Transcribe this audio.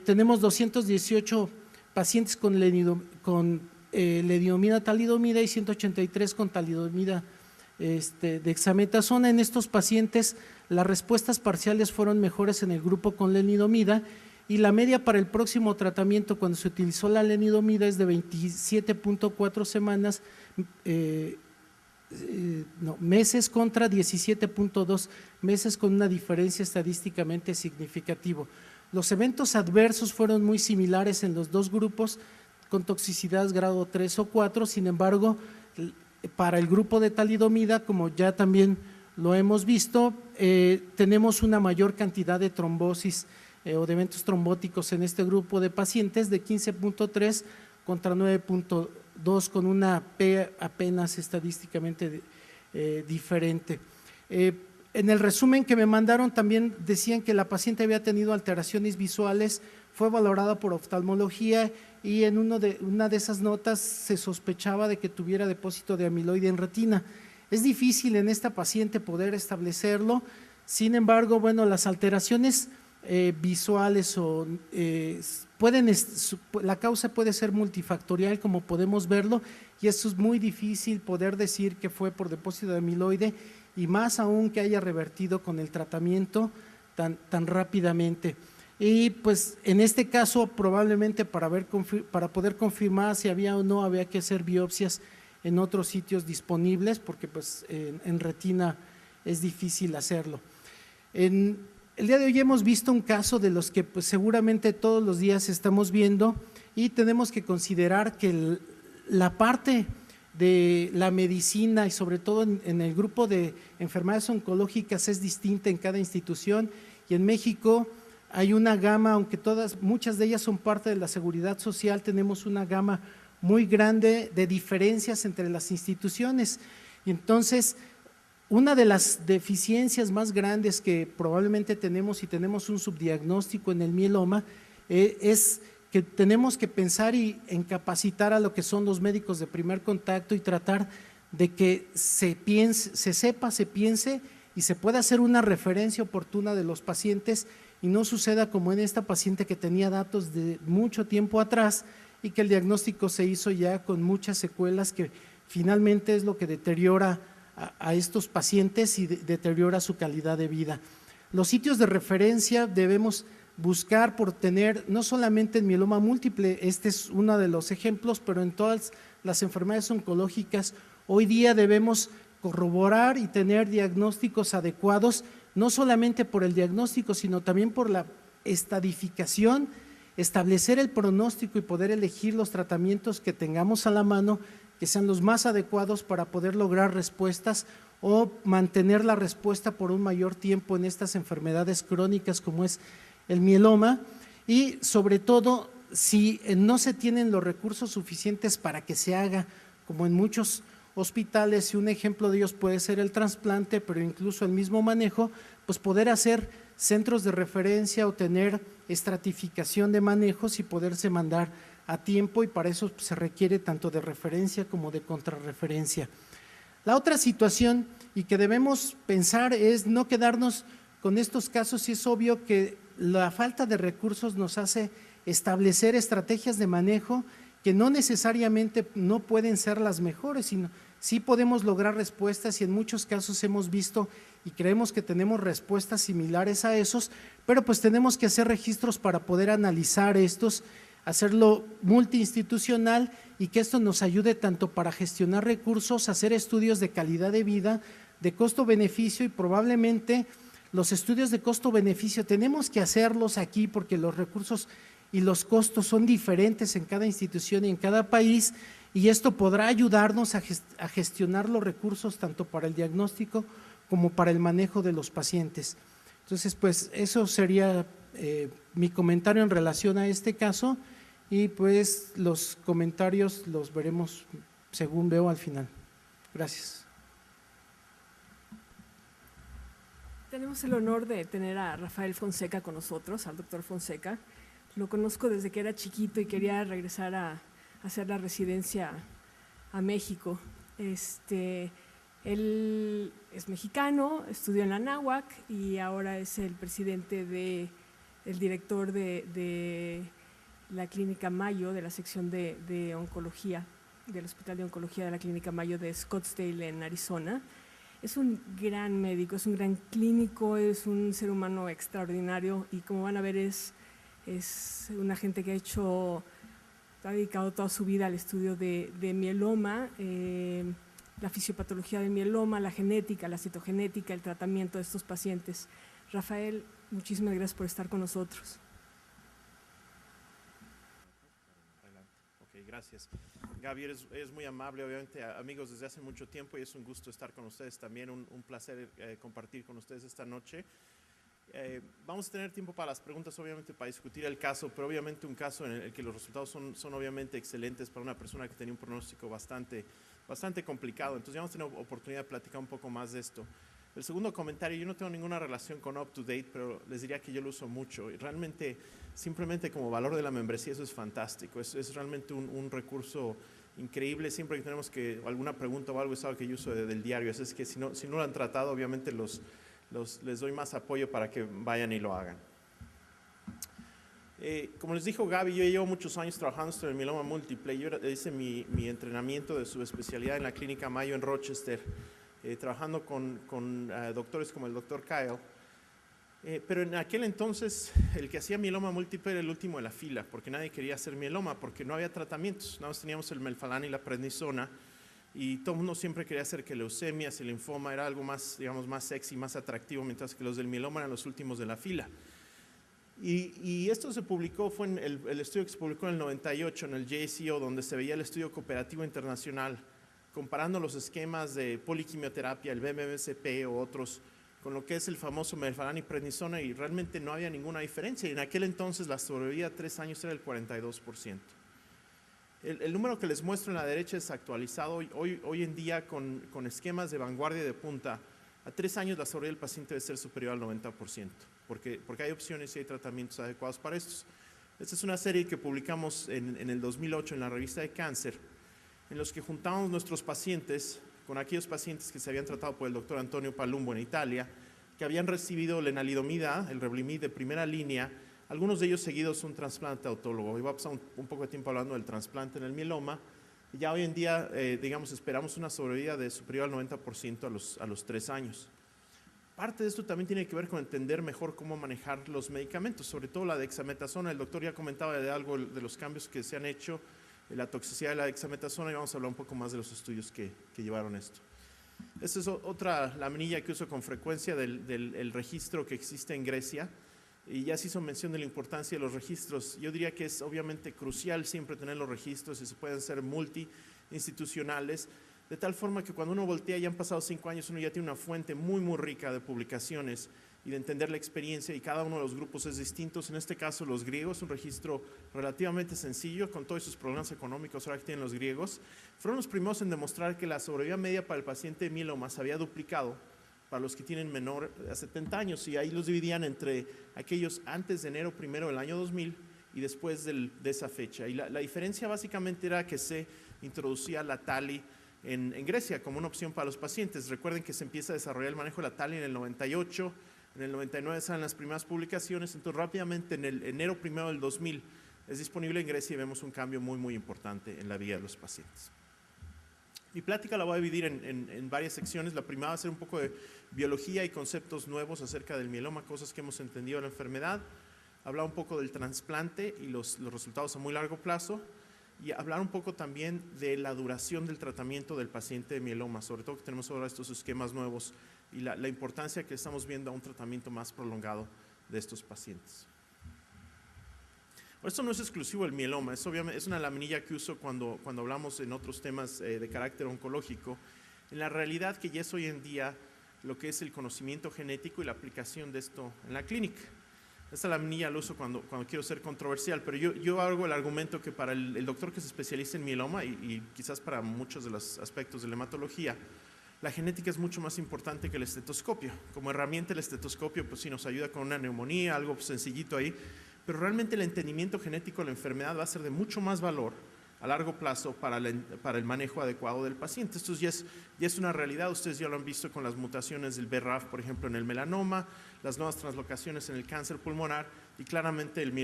Tenemos 218 pacientes con lenalidomida, talidomida y 183 con talidomida dexametasona. En estos pacientes las respuestas parciales fueron mejores en el grupo con lenalidomida y la media para el próximo tratamiento cuando se utilizó la lenalidomida es de 27.4 semanas, meses contra 17.2 meses, con una diferencia estadísticamente significativa. Los eventos adversos fueron muy similares en los dos grupos con toxicidad grado 3 o 4, sin embargo, para el grupo de talidomida, como ya también lo hemos visto, tenemos una mayor cantidad de trombosis o de eventos trombóticos en este grupo de pacientes de 15.3 contra 9.2, con una P apenas estadísticamente diferente. En el resumen que me mandaron también decían que la paciente había tenido alteraciones visuales, fue valorada por oftalmología y en una de esas notas se sospechaba de que tuviera depósito de amiloide en retina. Es difícil en esta paciente poder establecerlo, sin embargo, bueno, las alteraciones visuales la causa puede ser multifactorial, como podemos verlo, y eso es muy difícil poder decir que fue por depósito de amiloide, y más aún que haya revertido con el tratamiento tan rápidamente. Y pues en este caso probablemente para poder confirmar si había o no había que hacer biopsias en otros sitios disponibles, porque pues en retina es difícil hacerlo. El día de hoy hemos visto un caso de los que pues seguramente todos los días estamos viendo, y tenemos que considerar que la parte de la medicina y sobre todo en el grupo de enfermedades oncológicas es distinta en cada institución, y en México hay una gama, aunque muchas de ellas son parte de la seguridad social, tenemos una gama muy grande de diferencias entre las instituciones. Y entonces, una de las deficiencias más grandes que probablemente tenemos, y tenemos un subdiagnóstico en el mieloma, es que tenemos que pensar en capacitar a lo que son los médicos de primer contacto y tratar de que se piense y se pueda hacer una referencia oportuna de los pacientes, y no suceda como en esta paciente que tenía datos de mucho tiempo atrás y que el diagnóstico se hizo ya con muchas secuelas, que finalmente es lo que deteriora a estos pacientes y deteriora su calidad de vida. Los sitios de referencia debemos buscar por tener, no solamente en mieloma múltiple, este es uno de los ejemplos, pero en todas las enfermedades oncológicas hoy día debemos corroborar y tener diagnósticos adecuados, no solamente por el diagnóstico, sino también por la estadificación, establecer el pronóstico y poder elegir los tratamientos que tengamos a la mano, que sean los más adecuados para poder lograr respuestas o mantener la respuesta por un mayor tiempo en estas enfermedades crónicas como es el mieloma. Y sobre todo, si no se tienen los recursos suficientes para que se haga, como en muchos hospitales, y un ejemplo de ellos puede ser el trasplante, pero incluso el mismo manejo, pues poder hacer centros de referencia o tener estratificación de manejos y poderse mandar a tiempo, y para eso se requiere tanto de referencia como de contrarreferencia. La otra situación y que debemos pensar es no quedarnos con estos casos, y es obvio que la falta de recursos nos hace establecer estrategias de manejo que no necesariamente no pueden ser las mejores, sino sí podemos lograr respuestas, y en muchos casos hemos visto y creemos que tenemos respuestas similares a esos, pero pues tenemos que hacer registros para poder analizar estos, hacerlo multiinstitucional, y que esto nos ayude tanto para gestionar recursos, hacer estudios de calidad de vida, de costo-beneficio, y probablemente los estudios de costo-beneficio tenemos que hacerlos aquí porque los recursos y los costos son diferentes en cada institución y en cada país, y esto podrá ayudarnos a gestionar los recursos tanto para el diagnóstico como para el manejo de los pacientes. Entonces, pues eso sería mi comentario en relación a este caso, y pues los comentarios los veremos según veo al final. Gracias. Tenemos el honor de tener a Rafael Fonseca con nosotros, al doctor Fonseca. Lo conozco desde que era chiquito y quería regresar a hacer la residencia a México. Él es mexicano, estudió en la Anáhuac y ahora es el presidente de el director de la Clínica Mayo, de la sección de oncología, del Hospital de Oncología de la Clínica Mayo de Scottsdale en Arizona. Es un gran médico, es un gran clínico, es un ser humano extraordinario y como van a ver es una gente que ha dedicado toda su vida al estudio de mieloma, la fisiopatología del mieloma, la genética, la citogenética, el tratamiento de estos pacientes. Rafael, muchísimas gracias por estar con nosotros. Ok, gracias. Gaby, es muy amable, obviamente, amigos desde hace mucho tiempo y es un gusto estar con ustedes también, un placer compartir con ustedes esta noche. Vamos a tener tiempo para las preguntas, obviamente, para discutir el caso, pero obviamente un caso en el que los resultados son obviamente excelentes para una persona que tenía un pronóstico bastante complicado. Entonces, ya vamos a tener oportunidad de platicar un poco más de esto. El segundo comentario, yo no tengo ninguna relación con UpToDate, pero les diría que yo lo uso mucho. Y realmente, simplemente como valor de la membresía, eso es fantástico. Es realmente un recurso increíble. Siempre que tenemos alguna pregunta o algo, es algo que yo uso del diario. Así es que si no lo han tratado, obviamente les doy más apoyo para que vayan y lo hagan. Como les dijo Gaby, yo llevo muchos años trabajando sobre el mieloma múltiple. Yo hice mi entrenamiento de subespecialidad en la Clínica Mayo en Rochester, trabajando con doctores como el doctor Kyle. Pero en aquel entonces el que hacía mieloma múltiple era el último de la fila, porque nadie quería hacer mieloma, porque no había tratamientos. Nada más teníamos el melphalan y la prednisona, y todo el mundo siempre quería hacer que leucemias y linfoma era algo más, digamos, más sexy, más atractivo, mientras que los del mieloma eran los últimos de la fila. Y esto se publicó, fue en el estudio que se publicó en el 98 en el JCO, donde se veía el estudio cooperativo internacional, comparando los esquemas de poliquimioterapia, el BMSP o otros, con lo que es el famoso melphalan y prednisona, y realmente no había ninguna diferencia. Y en aquel entonces la sobrevida a 3 años era el 42%. El número que les muestro en la derecha es actualizado hoy en día con esquemas de vanguardia y de punta. A 3 años la sobrevida del paciente debe ser superior al 90%, porque hay opciones y hay tratamientos adecuados para estos. Esta es una serie que publicamos en el 2008 en la revista de Cáncer, en los que juntamos nuestros pacientes con aquellos pacientes que se habían tratado por el doctor Antonio Palumbo en Italia, que habían recibido lenalidomida, el Revlimid de primera línea, algunos de ellos seguidos un trasplante autólogo. Y va a pasar un poco de tiempo hablando del trasplante en el mieloma. Y ya hoy en día, digamos, esperamos una sobrevida de superior al 90% a los 3 años. Parte de esto también tiene que ver con entender mejor cómo manejar los medicamentos, sobre todo la dexametasona. El doctor ya comentaba de algo de los cambios que se han hecho, la toxicidad de la dexametasona, y vamos a hablar un poco más de los estudios que llevaron esto. Esta es otra laminilla que uso con frecuencia del registro que existe en Grecia, y ya se hizo mención de la importancia de los registros. Yo diría que es obviamente crucial siempre tener los registros, y se pueden ser multiinstitucionales, de tal forma que cuando uno voltea, ya han pasado 5 años, uno ya tiene una fuente muy rica de publicaciones y de entender la experiencia, y cada uno de los grupos es distinto. En este caso, los griegos, un registro relativamente sencillo, con todos sus problemas económicos ahora que tienen los griegos, fueron los primeros en demostrar que la sobrevida media para el paciente de mieloma se había duplicado para los que tienen menor a 70 años, y ahí los dividían entre aquellos antes de enero 1 del año 2000 y después de esa fecha. Y la diferencia básicamente era que se introducía la TALI en Grecia como una opción para los pacientes. Recuerden que se empieza a desarrollar el manejo de la TALI en el 98, en el 99 salen las primeras publicaciones, entonces rápidamente en el enero 1 del 2000 es disponible en Grecia, y vemos un cambio muy importante en la vida de los pacientes. Mi plática la voy a dividir en varias secciones. La primera va a ser un poco de biología y conceptos nuevos acerca del mieloma, cosas que hemos entendido de la enfermedad, hablar un poco del trasplante y los resultados a muy largo plazo, y hablar un poco también de la duración del tratamiento del paciente de mieloma, sobre todo que tenemos ahora estos esquemas nuevos y la importancia que estamos viendo a un tratamiento más prolongado de estos pacientes. Esto no es exclusivo del mieloma, es una laminilla que uso cuando hablamos en otros temas de carácter oncológico. En la realidad que ya es hoy en día lo que es el conocimiento genético y la aplicación de esto en la clínica. Esta laminilla la uso cuando quiero ser controversial, pero yo hago el argumento que para el doctor que se especializa en mieloma y quizás para muchos de los aspectos de la hematología, la genética es mucho más importante que el estetoscopio. Como herramienta el estetoscopio pues sí nos ayuda con una neumonía, algo sencillito ahí, pero realmente el entendimiento genético de la enfermedad va a ser de mucho más valor a largo plazo para el manejo adecuado del paciente. Esto ya es una realidad, ustedes ya lo han visto con las mutaciones del BRAF, por ejemplo, en el melanoma, las nuevas translocaciones en el cáncer pulmonar. y claramente el mieloma